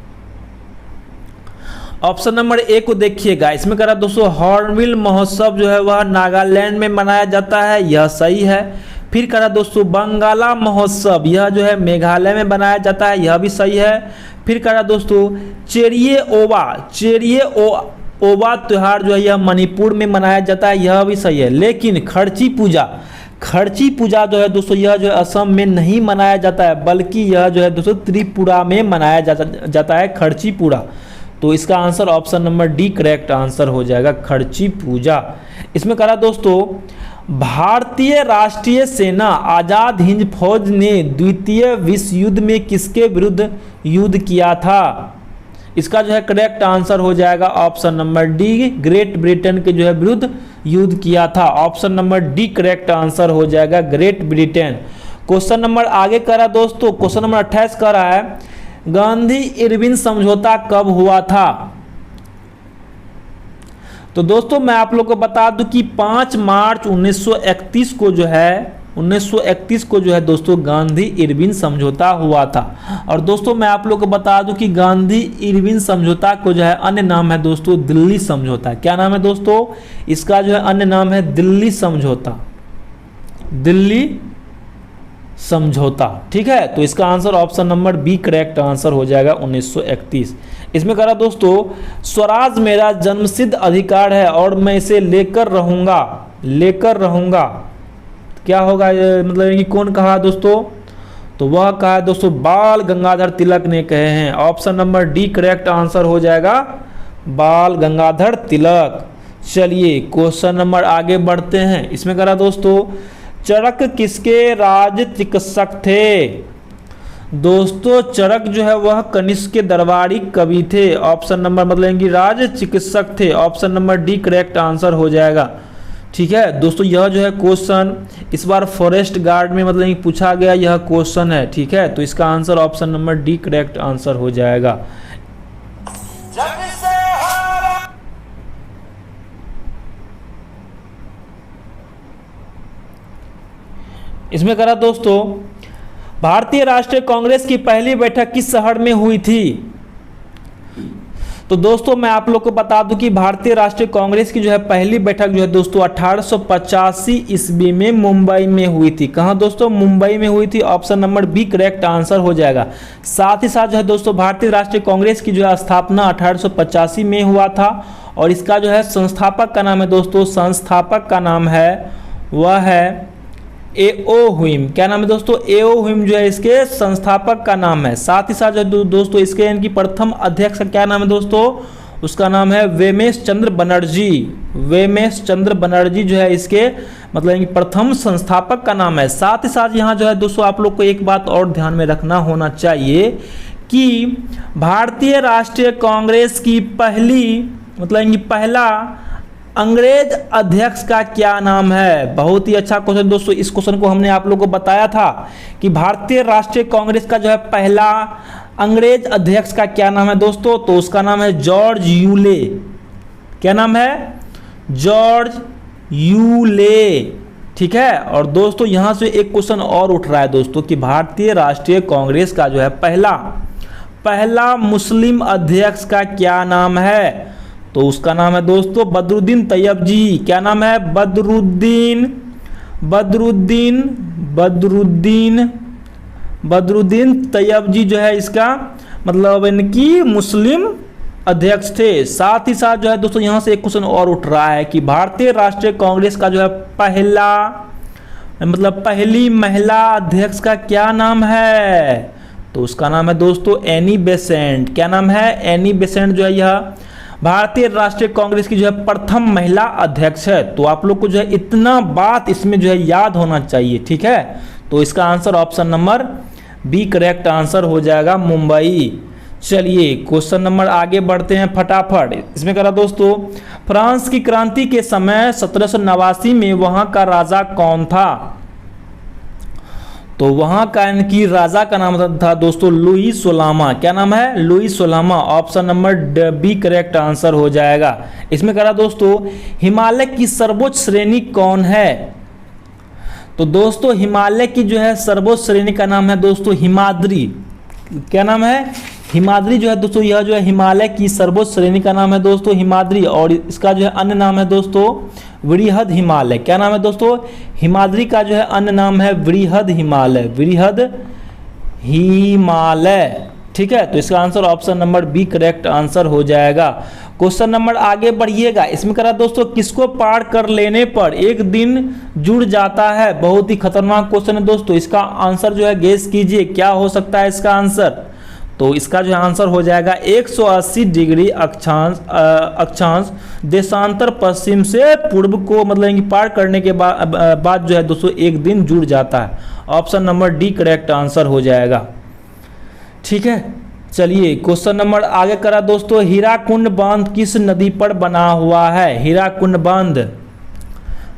ऑप्शन नंबर ए को देखिएगा। इसमें करा दोस्तों हॉर्नबिल महोत्सव जो है वह नागालैंड में मनाया जाता है, यह सही है। फिर करा दोस्तों बंगाला महोत्सव, यह जो है मेघालय में मनाया जाता है, यह भी सही है। फिर करा दोस्तों चेरिये ओवा त्यौहार जो है यह मणिपुर में मनाया जाता है, यह भी सही है। लेकिन खर्ची पूजा जो है दोस्तों यह जो है असम में नहीं मनाया जाता है, बल्कि यह जो है दोस्तों त्रिपुरा में मनाया जाता है खर्ची पूजा। तो इसका answer option number D correct answer हो जाएगा, खर्ची पूजा। इसमें करा दोस्तों भारतीय राष्ट्रीय सेना आजाद हिंद फौज ने द्वितीय विश्व युद्ध में किसके विरुद्ध युद्ध किया था? इसका जो है करेक्ट आंसर हो जाएगा option number D, great Britain के जो है विरुद्ध युद्ध किया था। Option number D correct answer हो जाएगा, ग्रेट ब्रिटेन। क्वेश्चन नंबर आगे करा दोस्तों, क्वेश्चन नंबर 28 करा है गांधी इरविन समझौता कब हुआ था? तो दोस्तों मैं आप लोग को बता दूं कि 5 मार्च 1931 को जो है दोस्तों गांधी इरविन समझौता हुआ था। और दोस्तों मैं आप लोग को बता दूं कि गांधी इरविन समझौता को जो है अन्य नाम है दोस्तों दिल्ली समझौता। क्या नाम है दोस्तों? इसका जो है अन्य नाम है दिल्ली समझौता, दिल्ली समझौता। ठीक है, तो इसका answer option number B correct answer हो जाएगा 1931। इसमें करा दोस्तों स्वराज मेरा जन्मसिद्ध अधिकार है और मैं इसे लेकर रहूंगा। क्या होगा मतलब कि कौन कहा दोस्तों? तो वह कहा दोस्तों बाल गंगाधर तिलक ने कहे हैं। Option number D correct answer हो जाएगा, बाल गंगाधर तिलक। चलिए क्वेश्चन नंबर आगे बढ़ते हैं। इसमें करा दोस्तों चरक किसके राज चिकित्सक थे? दोस्तों चरक जो है वह कनिष्क के दरबारी कवि थे। ऑप्शन नंबर मतलब कि राज चिकित्सक थे। Option number D correct answer हो जाएगा। ठीक है दोस्तों, यह जो है क्वेश्चन इस बार फॉरेस्ट गार्ड में मतलब कि पूछा गया यह क्वेश्चन है। ठीक है, तो इसका answer option number D correct answer हो जाएगा। इसमें करा दोस्तों, भारतीय राष्ट्रीय कांग्रेस की पहली बैठक किस शहर में हुई थी? तो दोस्तों मैं आप लोग को बता दूं कि भारतीय राष्ट्रीय कांग्रेस की जो है पहली बैठक जो है दोस्तों 1885 ईस्वी में मुंबई में हुई थी। कहां दोस्तों? मुंबई में हुई थी। Option number B correct answer हो जाएगा। साथ ही साथ जो है दोस्तों भारतीय राष्ट्रीय कांग्रेस की जो है स्थापना 1885 में हुआ था और इसका जो है संस्थापक का नाम है दोस्तों, संस्थापक का नाम है वह है एओ हुइम। क्या नाम है दोस्तों? एओ हुइम जो है इसके संस्थापक का नाम है। साथ ही साथ जो दोस्तों इसके इनकी प्रथम अध्यक्ष का क्या नाम है दोस्तों? उसका नाम है वेमेश चंद्र बनर्जी। वेमेश चंद्र बनर्जी जो है इसके मतलब इनकी प्रथम संस्थापक का नाम है। साथ ही साथ यहाँ जो है दोस्तों आप लोग को एक बात और ध्यान में रखना होना चाहिए कि भारतीय राष्ट्रीय कांग्रेस की पहली मतलब इनकी पहला अंग्रेज अध्यक्ष का क्या नाम है? बहुत ही अच्छा क्वेश्चन दोस्तों। इस क्वेश्चन को हमने आप लोगों को बताया था कि भारतीय राष्ट्रीय कांग्रेस का जो है पहला अंग्रेज अध्यक्ष का क्या नाम है दोस्तों? तो उसका नाम है जॉर्ज यूले। क्या नाम है? George Yule. ठीक है, और दोस्तों यहां से एक क्वेश्चन और उठ रहा है दोस्तों कि भारतीय राष्ट्रीय कांग्रेस का जो है पहला मुस्लिम अध्यक्ष का क्या नाम है? तो उसका नाम है दोस्तों बदरुद्दीन तैयब जी। क्या नाम है? बदरुद्दीन तैयब जी जो है इसका मतलब इनकी मुस्लिम अध्यक्ष थे। साथ ही साथ जो है दोस्तों यहाँ से एक क्वेश्चन और उठ रहा है कि भारतीय राष्ट्रीय कांग्रेस का जो है पहली महिला अध्यक्ष का क्या नाम है? तो उसका नाम है दोस्तों एनी बेसेंट। क्या नाम है? एनी बेसेंट जो है यह भारतीय राष्ट्रीय कांग्रेस की जो है प्रथम महिला अध्यक्ष है। तो आप लोग को जो है इतना बात इसमें जो है याद होना चाहिए। ठीक है, तो इसका answer option number B correct answer हो जाएगा, मुंबई। चलिए क्वेश्चन नंबर आगे बढ़ते हैं फटाफट। इसमें करा दोस्तों, फ्रांस की क्रांति के समय 1789 में वहां का राजा कौन था? तो वहां का इनकी राजा का नाम था दोस्तों लुई सोलामा। क्या नाम है? लुई सोलामा। Option number B correct answer हो जाएगा। इसमें करा दोस्तों, हिमालय की सर्वोच्च श्रेणी कौन है? तो दोस्तों हिमालय की जो है सर्वोच्च श्रेणी का नाम है दोस्तों हिमाद्री। क्या नाम है? हिमाद्री जो है दोस्तों, यह जो है हिमालय की सर्वोच्च श्रेणी का नाम है दोस्तों हिमाद्री और इसका जो है अन्य नाम है दोस्तों वृहद हिमालय। क्या नाम है दोस्तों? हिमाद्री का जो है अन्य नाम है वृहद हिमालय। वृहद हिमालय। ठीक है, तो इसका answer option number B correct answer हो जाएगा। क्वेश्चन नंबर आगे बढ़िएगा। इसमें करा दोस्तों, किसको पार कर लेने पर एक दिन जुड़ जाता है? बहुत ही खतरनाक क्वेश्चन है दोस्तों। इसका आंसर जो है गेस कीजिए, क्या हो सकता है इसका आंसर? तो इसका जो आंसर हो जाएगा 180 डिग्री अक्षांश देशांतर पश्चिम से पूर्व को मतलब पार करने के बाद जो है दोस्तों एक दिन जुड़ जाता है। Option number D correct answer हो जाएगा। ठीक है, चलिए क्वेश्चन नंबर आगे करा दोस्तों, हीराकुंड बांध किस नदी पर बना हुआ है? हीराकुंड बांध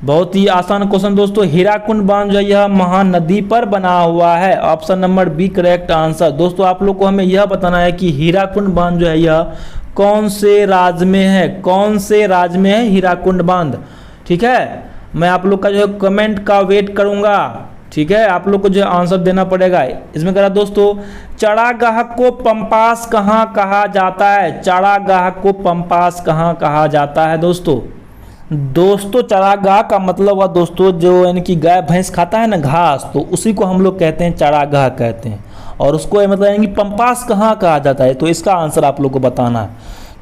बहुत ही आसान क्वेश्चन दोस्तों। हीराकुंड बांध जो है यह महानदी पर बना हुआ है। Option number B correct answer. दोस्तों आप लोग को हमें यह बताना है कि हीराकुंड बांध जो है यह कौन से राज्य में है? कौन से राज्य में है हीराकुंड बांध? ठीक है, मैं आप लोग का जो है कमेंट का वेट करूंगा। ठीक है, आप लोग को जो आंसर देना पड़ेगा। इसमें करा दोस्तों, चरागाह को पंपास कहाँ कहा जाता है? चरागाह को पंपास कहाँ कहा जाता है दोस्तों? दोस्तों चरागाह का मतलब हुआ दोस्तों जो यानी कि गाय भैंस खाता है ना घास, तो उसी को हम लोग कहते हैं चरागाह कहते हैं। और उसको मतलब यानी कि पंपास कहाँ कहा जाता है? तो इसका आंसर आप लोग को बताना है।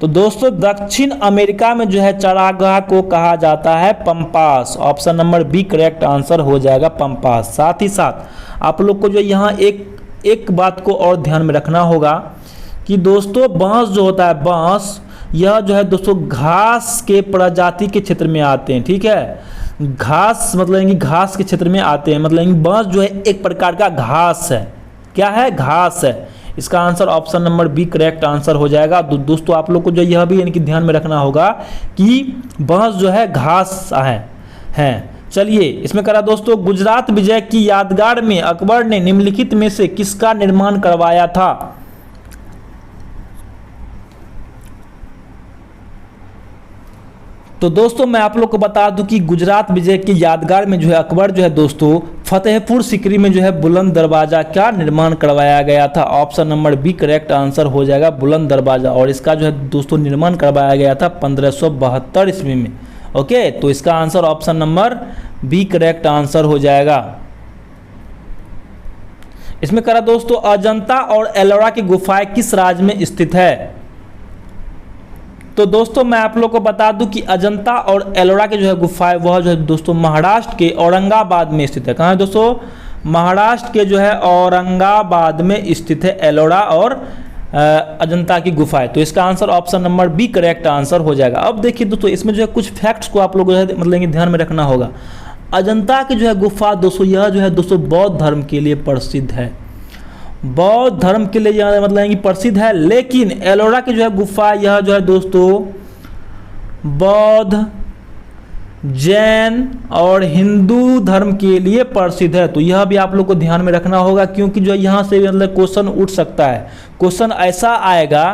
तो दोस्तों दक्षिण अमेरिका में जो है चरागाह को कहा जाता है Pampas. Option number B correct answer हो जाएगा पंपास। साथ ही साथ आप लोग को जो यहाँ एक बात को और ध्यान में रखना होगा कि दोस्तों बांस जो होता है, बांस यह जो है दोस्तों घास के प्रजाति के क्षेत्र में आते हैं। ठीक है, घास मतलब घास के क्षेत्र में आते हैं। मतलब बांस जो है एक प्रकार का घास है। क्या है, घास है। इसका answer option number B correct answer हो जाएगा। दोस्तों आप लोग को जो यह भी यानी कि ध्यान में रखना होगा कि बांस जो है घास है। चलिए इसमें करा दोस्तों, गुजरात विजय की यादगार में अकबर ने निम्नलिखित में से किसका निर्माण करवाया था? तो दोस्तों मैं आप लोग को बता दूं कि गुजरात विजय की यादगार में जो है अकबर जो है दोस्तों फतेहपुर सीकरी में जो है बुलंद दरवाजा का निर्माण करवाया गया था। Option number B correct answer हो जाएगा, बुलंद दरवाजा। और इसका जो है दोस्तों निर्माण करवाया गया था 1572 ईस्वी में। ओके, तो इसका answer option number B correct answer हो जाएगा। इसमें करा दोस्तों, अजंता और एलोरा की गुफाएं किस राज्य में स्थित है? तो दोस्तों मैं आप लोग को बता दूं कि अजंता और एलोरा के जो है गुफाएं वह जो है दोस्तों महाराष्ट्र के औरंगाबाद में स्थित है। कहाँ है दोस्तों? महाराष्ट्र के जो है औरंगाबाद में स्थित है एलोरा और अजंता की गुफाएं। तो इसका answer option number B correct answer हो जाएगा। अब देखिए दोस्तों, इसमें जो है कुछ फैक्ट्स को आप लोग जो है मतलब ध्यान में रखना होगा। अजंता की जो है गुफा दोस्तों, यह जो है दोस्तों बौद्ध धर्म के लिए प्रसिद्ध है, बौद्ध धर्म के लिए मतलब कि प्रसिद्ध है। लेकिन एलोरा की जो है गुफा यह जो है दोस्तों बौद्ध, जैन और हिंदू धर्म के लिए प्रसिद्ध है। तो यह भी आप लोग को ध्यान में रखना होगा, क्योंकि जो यहाँ से मतलब क्वेश्चन उठ सकता है। क्वेश्चन ऐसा आएगा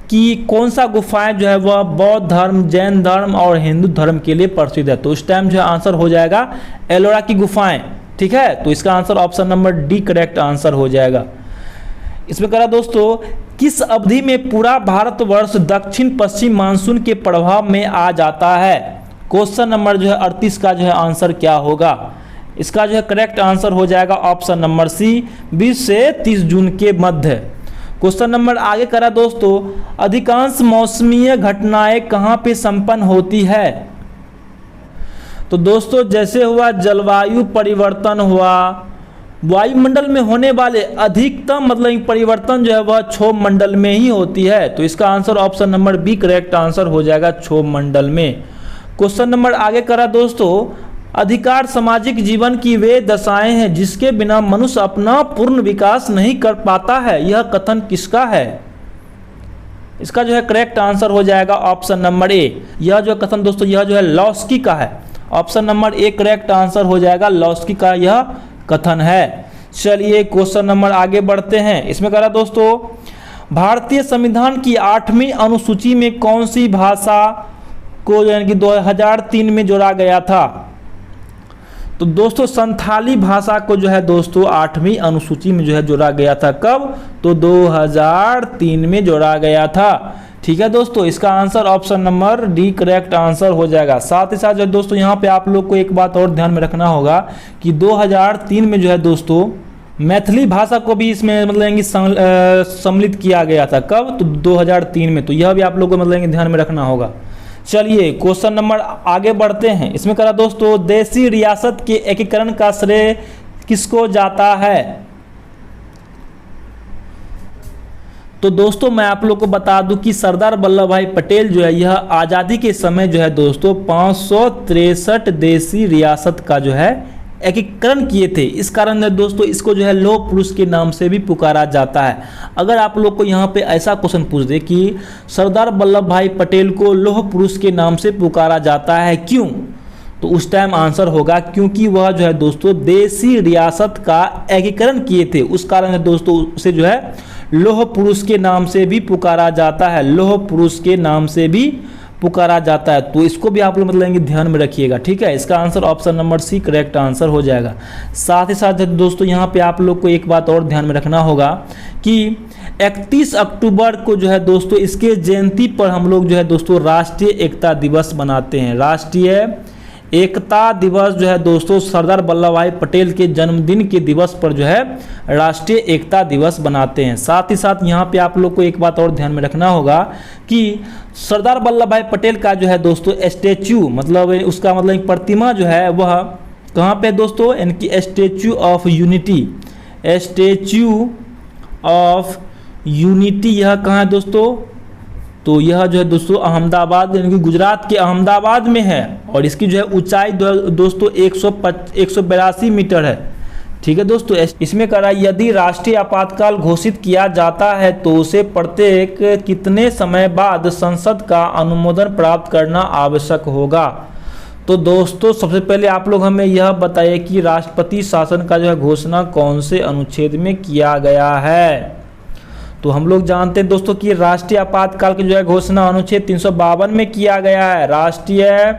कि कौन सा गुफाएं जो है वह बौद्ध धर्म, जैन धर्म और हिंदू धर्म के लिए प्रसिद्ध है। तो उस टाइम जो है आंसर हो जाएगा एलोरा की गुफाएं। ठीक है, तो इसका answer option number D correct answer हो जाएगा। इसमें करा दोस्तों, किस अवधि में पूरा भारतवर्ष दक्षिण पश्चिम मानसून के प्रभाव में आ जाता है? क्वेश्चन नंबर जो है 38 का जो है आंसर क्या होगा? इसका जो है करेक्ट आंसर हो जाएगा ऑप्शन नंबर सी, 20 से 30 जून के मध्य। क्वेश्चन नंबर आगे करा दोस्तों, अधिकांश मौसमीय घटनाएं कहाँ पे संपन्न होती है? तो दोस्तों जैसे हुआ जलवायु परिवर्तन हुआ, वायुमंडल में होने वाले अधिकतम मतलब परिवर्तन जो है वह क्षोभ मंडल में ही होती है। तो इसका answer option number B correct answer हो जाएगा, क्षोभ मंडल में। क्वेश्चन नंबर आगे करा दोस्तों, अधिकार सामाजिक जीवन की वे दशाएं हैं जिसके बिना मनुष्य अपना पूर्ण विकास नहीं कर पाता है, यह कथन किसका है? इसका जो है करेक्ट आंसर हो जाएगा ऑप्शन नंबर ए। यह जो कथन दोस्तों यह जो है लॉस्की का है। Option number A correct answer हो जाएगा, लॉस्की का यह कथन है। चलिए क्वेश्चन नंबर आगे बढ़ते हैं। इसमें करा दोस्तों, भारतीय संविधान की 8वीं अनुसूची में कौन सी भाषा को यानी कि 2003 में जोड़ा गया था? तो दोस्तों संथाली भाषा को जो है दोस्तों 8वीं अनुसूची में जो है जोड़ा गया था। कब? तो 2003 में जोड़ा गया था। ठीक है दोस्तों, इसका answer option number D correct answer हो जाएगा। साथ ही साथ जो दोस्तों यहाँ पे आप लोग को एक बात और ध्यान में रखना होगा कि 2003 में जो है दोस्तों मैथिली भाषा को भी इसमें मतलब सम्मिलित किया गया था। कब? तो 2003 में। तो यह भी आप लोग को मतलब ध्यान में रखना होगा। चलिए क्वेश्चन नंबर आगे बढ़ते हैं। इसमें करा दोस्तों, देशी रियासत के एकीकरण का श्रेय किसको जाता है? तो दोस्तों मैं आप लोग को बता दूं कि सरदार वल्लभ भाई पटेल जो है यह आज़ादी के समय जो है दोस्तों 563 देशी रियासत का जो है एकीकरण किए थे। इस कारण दोस्तों इसको जो है लौह पुरुष के नाम से भी पुकारा जाता है। अगर आप लोग को यहाँ पे ऐसा क्वेश्चन पूछ दे कि सरदार वल्लभ भाई पटेल को लौह पुरुष के नाम से पुकारा जाता है, क्यों? तो उस टाइम आंसर होगा क्योंकि वह जो है दोस्तों देशी रियासत का एकीकरण किए थे। उस कारण दोस्तों उसे जो है लौह पुरुष के नाम से भी पुकारा जाता है, लौह पुरुष के नाम से भी पुकारा जाता है। तो इसको भी आप लोग मतलब ध्यान में रखिएगा। ठीक है, इसका answer option number C correct answer हो जाएगा। साथ ही साथ दोस्तों यहाँ पे आप लोग को एक बात और ध्यान में रखना होगा कि 31 अक्टूबर को जो है दोस्तों इसके जयंती पर हम लोग जो है दोस्तों राष्ट्रीय एकता दिवस मनाते हैं। राष्ट्रीय एकता दिवस जो है दोस्तों सरदार वल्लभ भाई पटेल के जन्मदिन के दिवस पर जो है राष्ट्रीय एकता दिवस बनाते हैं। साथ ही साथ यहाँ पे आप लोग को एक बात और ध्यान में रखना होगा कि सरदार वल्लभ भाई पटेल का जो है दोस्तों स्टैच्यू मतलब उसका मतलब प्रतिमा जो है वह कहाँ पे दोस्तों, इनकी statue of unity, statue of unity यह कहाँ है दोस्तों? तो यह जो है दोस्तों अहमदाबाद यानी कि गुजरात के अहमदाबाद में है और इसकी जो है ऊंचाई दोस्तों 182 मीटर है। ठीक है दोस्तों। इसमें करा यदि राष्ट्रीय आपातकाल घोषित किया जाता है तो उसे प्रत्येक कितने समय बाद संसद का अनुमोदन प्राप्त करना आवश्यक होगा। तो दोस्तों सबसे पहले आप लोग हमें यह बताइए कि राष्ट्रपति शासन का जो है घोषणा कौन से अनुच्छेद में किया गया है। तो हम लोग जानते हैं दोस्तों कि राष्ट्रीय आपातकाल की जो है घोषणा अनुच्छेद 352 में किया गया है। राष्ट्रीय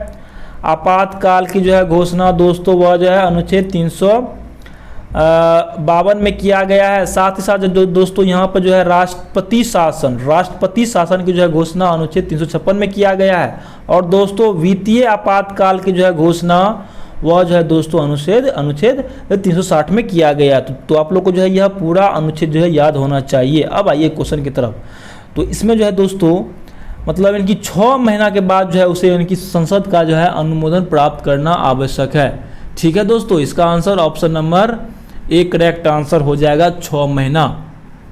आपातकाल की जो है घोषणा दोस्तों वह जो है अनुच्छेद 352 में किया गया है। साथ ही साथ जो दोस्तों यहाँ पर जो है राष्ट्रपति शासन की जो है घोषणा अनुच्छेद 356 में किया गया है। और दोस्तों वित्तीय आपातकाल की जो है घोषणा वह जो है दोस्तों अनुच्छेद 360 में किया गया। तो आप लोग को जो है यह पूरा अनुच्छेद जो है याद होना चाहिए। अब आइए क्वेश्चन की तरफ। तो इसमें जो है दोस्तों मतलब इनकी 6 महीना के बाद जो है उसे इनकी संसद का जो है अनुमोदन प्राप्त करना आवश्यक है। ठीक है दोस्तों, इसका answer option number A correct answer हो जाएगा 6 महीना।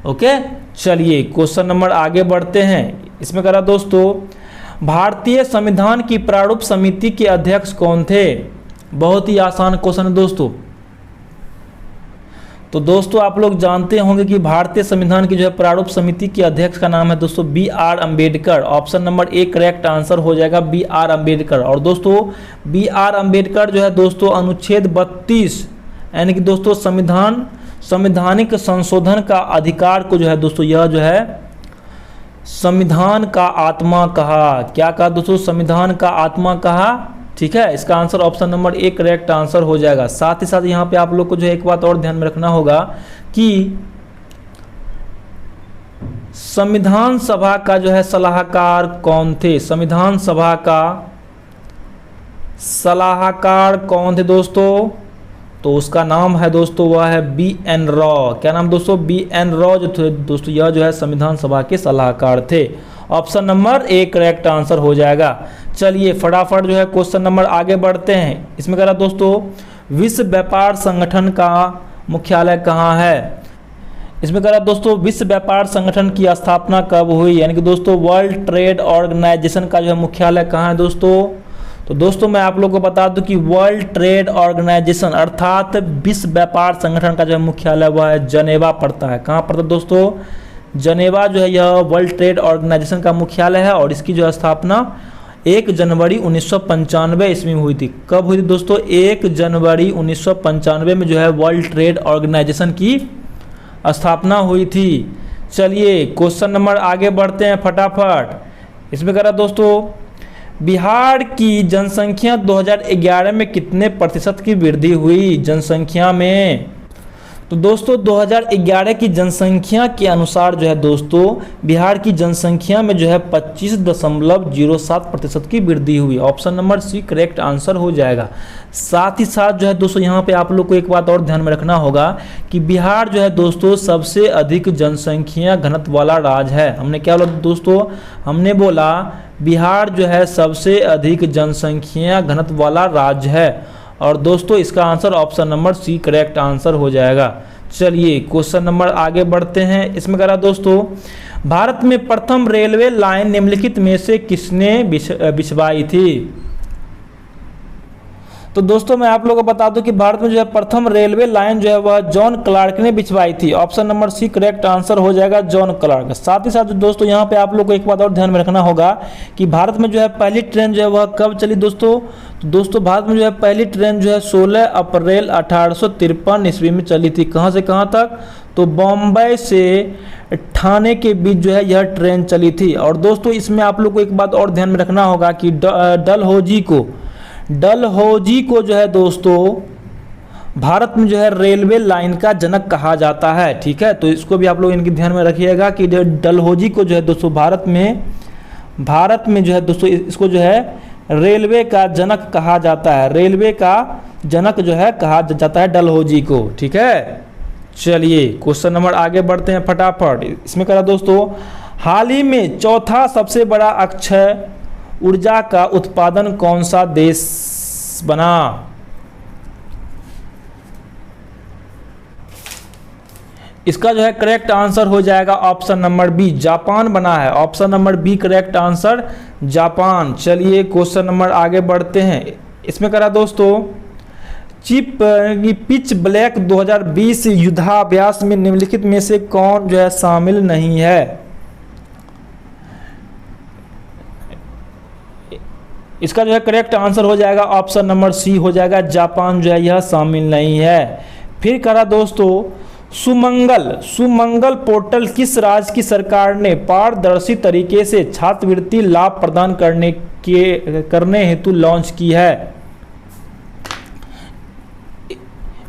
ओके, चलिए क्वेश्चन नंबर आगे बढ़ते हैं। इसमें करा दोस्तों भारतीय संविधान की प्रारूप समिति के अध्यक्ष कौन थे। बहुत ही आसान क्वेश्चन है दोस्तों। तो दोस्तों आप लोग जानते होंगे कि भारतीय संविधान की जो है प्रारूप समिति के अध्यक्ष का नाम है दोस्तों B.R. Ambedkar. Option number A correct answer हो जाएगा B.R. अम्बेडकर। और दोस्तों B.R. अम्बेडकर जो है दोस्तों अनुच्छेद 32 यानी कि दोस्तों संवैधानिक संशोधन का अधिकार को जो है दोस्तों यह जो है संविधान का आत्मा कहा। क्या कहा दोस्तों, संविधान का आत्मा कहा। ठीक है, इसका answer option number A correct answer हो जाएगा। साथ ही साथ यहाँ पे आप लोग को जो है एक बात और ध्यान में रखना होगा कि संविधान सभा का जो है सलाहकार कौन थे। संविधान सभा का सलाहकार कौन थे दोस्तों, तो उसका नाम है दोस्तों वह है B.N. रॉ। क्या नाम दोस्तों, B.N. रॉ जो थे दोस्तों यह जो है संविधान सभा के सलाहकार थे। Option number A correct answer हो जाएगा। चलिए फटाफट जो है क्वेश्चन नंबर आगे बढ़ते हैं। इसमें कह रहा दोस्तों विश्व व्यापार संगठन का मुख्यालय कहाँ है। इसमें कह रहा दोस्तों विश्व व्यापार संगठन की स्थापना कब हुई, यानी कि दोस्तों वर्ल्ड ट्रेड ऑर्गेनाइजेशन का जो है मुख्यालय कहाँ है दोस्तों। तो दोस्तों मैं आप लोगों को बता दूं कि वर्ल्ड ट्रेड ऑर्गेनाइजेशन अर्थात विश्व व्यापार संगठन का जो है मुख्यालय वह है जनेवा पड़ता है। कहाँ पड़ता है दोस्तों, जनेवा जो है यह वर्ल्ड ट्रेड ऑर्गेनाइजेशन का मुख्यालय है। और इसकी जो स्थापना 1 जनवरी 1995 ईस्वी में हुई थी। कब हुई थी दोस्तों, 1 जनवरी 1995 में जो है वर्ल्ड ट्रेड ऑर्गेनाइजेशन की स्थापना हुई थी। चलिए क्वेश्चन नंबर आगे बढ़ते हैं फटाफट। इसमें कह रहा दोस्तों बिहार की जनसंख्या 2011 में कितने प्रतिशत की वृद्धि हुई जनसंख्या में। तो दोस्तों 2011 की जनसंख्या के अनुसार जो है दोस्तों बिहार की जनसंख्या में जो है 25.07% की वृद्धि हुई। Option number C correct answer हो जाएगा। साथ ही साथ जो है दोस्तों यहाँ पे आप लोग को एक बात और ध्यान में रखना होगा कि बिहार जो है दोस्तों सबसे अधिक जनसंख्या घनत्व वाला राज्य है। हमने क्या बोला दोस्तों, हमने बोला बिहार जो है सबसे अधिक जनसंख्या घनत्व वाला राज्य है। और दोस्तों इसका answer option number C correct answer हो जाएगा। चलिए क्वेश्चन नंबर आगे बढ़ते हैं। इसमें कह रहा दोस्तों भारत में प्रथम रेलवे लाइन निम्नलिखित में से किसने बिछवाई थी। तो दोस्तों मैं आप लोगों को बता दूं कि भारत में जो है प्रथम रेलवे लाइन जो है वह जॉन क्लार्क ने बिछवाई थी। Option number C correct answer हो जाएगा जॉन क्लार्क। साथ ही साथ दोस्तों यहाँ पे आप लोग को एक बात और ध्यान में रखना होगा कि भारत में जो है पहली ट्रेन जो है वह कब चली दोस्तों। तो दोस्तों भारत में जो है पहली ट्रेन जो है 16 अप्रैल 1853 ईस्वी में चली थी। कहाँ से कहाँ तक, तो बॉम्बे से ठाणे के बीच जो है यह ट्रेन चली थी। और दोस्तों इसमें आप लोग को एक बात और ध्यान में रखना होगा कि डलहौजी को जो है दोस्तों भारत में जो है रेलवे लाइन का जनक कहा जाता है। ठीक है, तो इसको भी आप लोग इनके ध्यान में रखिएगा कि डलहौजी को जो है दोस्तों भारत में जो है दोस्तों इसको जो है रेलवे का जनक कहा जाता है। रेलवे का जनक जो है कहा जाता है डलहौजी को। ठीक है, चलिए क्वेश्चन नंबर आगे बढ़ते हैं फटाफट। इसमें कहा दोस्तों हाल ही में चौथा सबसे बड़ा अक्षय ऊर्जा का उत्पादन कौन सा देश बना। इसका जो है करेक्ट आंसर हो जाएगा ऑप्शन नंबर बी जापान बना है। Option number B correct answer Japan. चलिए क्वेश्चन नंबर आगे बढ़ते हैं। इसमें करा दोस्तों पिच ब्लैक 2020 युद्धाभ्यास में निम्नलिखित में से कौन जो है शामिल नहीं है? इसका जो है करेक्ट आंसर हो जाएगा ऑप्शन नंबर सी हो जाएगा, जापान जो है यह शामिल नहीं है। फिर करा दोस्तों, सुमंगल पोर्टल किस राज्य की सरकार ने पारदर्शी तरीके से छात्रवृत्ति लाभ प्रदान करने हेतु लॉन्च की है?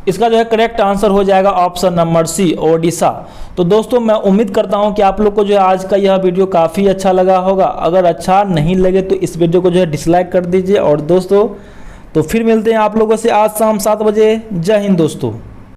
इसका जो है करेक्ट आंसर हो जाएगा ऑप्शन नंबर सी, ओडिशा। तो दोस्तों मैं उम्मीद करता हूं कि आप लोग को जो है आज का यह वीडियो काफ़ी अच्छा लगा होगा। अगर अच्छा नहीं लगे तो इस वीडियो को जो है डिसलाइक कर दीजिए। और दोस्तों तो फिर मिलते हैं आप लोगों से आज शाम 7 बजे। जय हिंद दोस्तों।